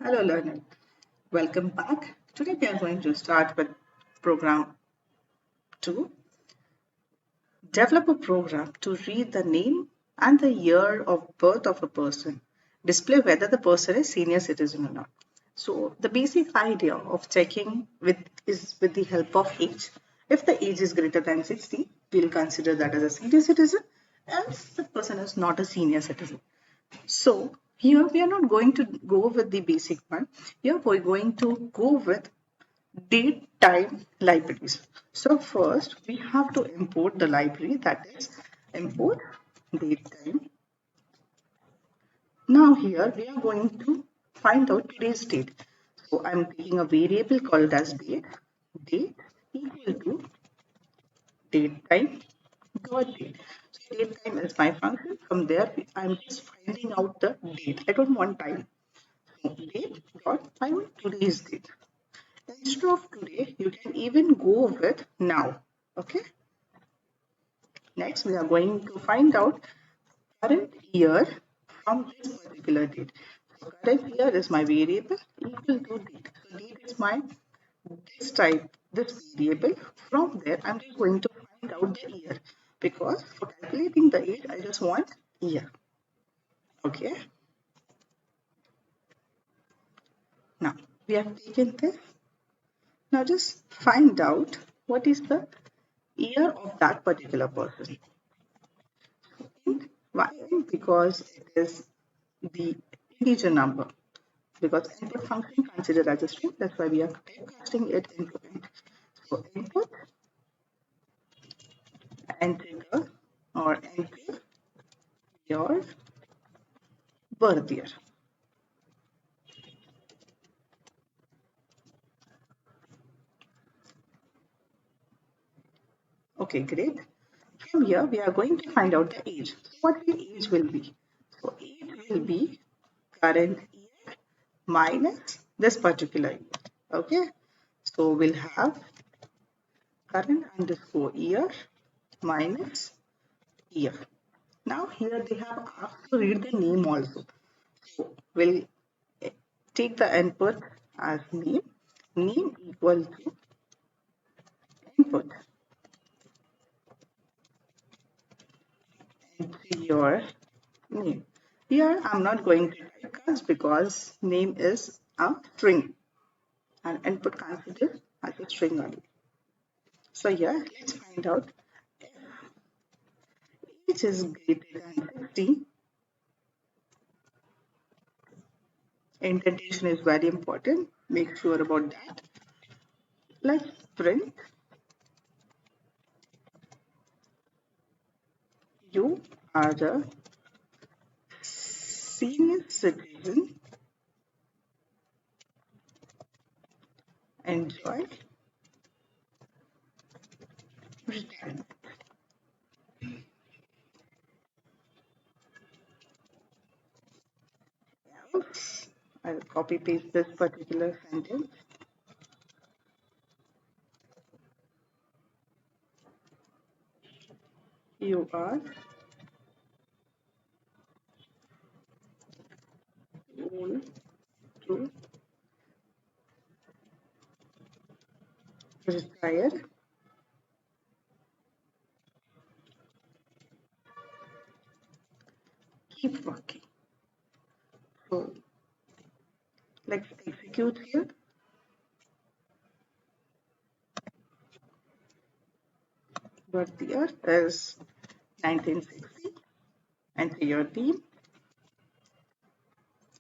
Hello learner, welcome back. Today we are going to start with program 2. Develop a program to read the name and the year of birth of a person. Display whether the person is senior citizen or not. So the basic idea of checking is with the help of age. If the age is greater than 60, we'll consider that as a senior citizen, else the person is not a senior citizen. So here we are not going to go with the basic one. Here we're going to go with date time libraries. So first we have to import the library, that is import date time. Now here we are going to find out today's date. So I'm taking a variable called as date equal to date time dot date. So date time is my function. From there I'm just finding out the date. I don't want time. Date dot I want today's date. Instead of today, you can even go with now. Okay. Next, we are going to find out current year from this particular date. So current year is my variable equal to date. So date is my this variable. From there, I'm just going to find out the year because for calculating the age, I just want year. Okay. Now we have taken this. Now just find out what is the year of that particular person. Why? Because it is the integer number. Because input function considered as a string, that's why we are typecasting it into int. So input integer or enter your birth year. Okay, great. From here, we are going to find out the age. What the age will be? So age will be current year minus this particular year. Okay, so we'll have current underscore year minus year. Now here they have asked to read the name also. So we'll take the input as name equal to input into your name. Here I'm not going to typecast because name is a string and input considered as a string only. So here let's find out which is greater than 60. Indentation is very important. Make sure about that. Let's print you are a senior citizen. Enjoy retirement. Else, I'll copy paste this particular sentence. You are old to retire. Keep working. So let's execute here. Birth year is 1960. Enter your team.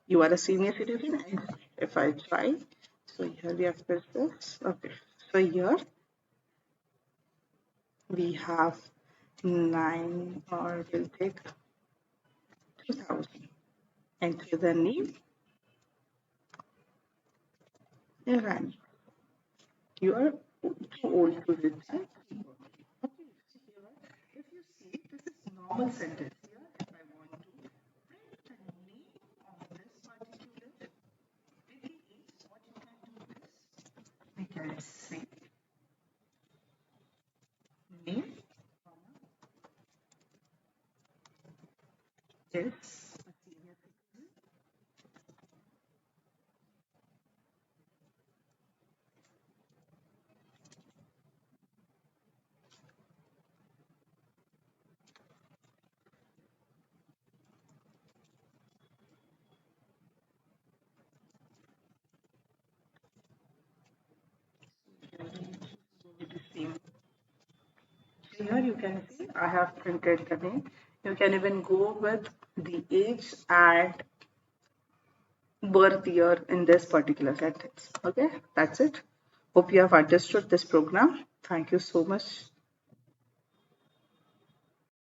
You are a senior citizen. And if I try, so here we have pressed this. Okay. So here we have 9 or we'll take 2000. Enter the name. Iran. You are too old to retire. Okay, so here, if you see, this is normal sentence. Here, if I want to print the name of this particular with the age, what you can do is, we can say name, is a senior citizen, here you can see I have printed the name. You can even go with the age and birth year in this particular sentence. Okay, that's it. Hope you have understood this program. Thank you so much.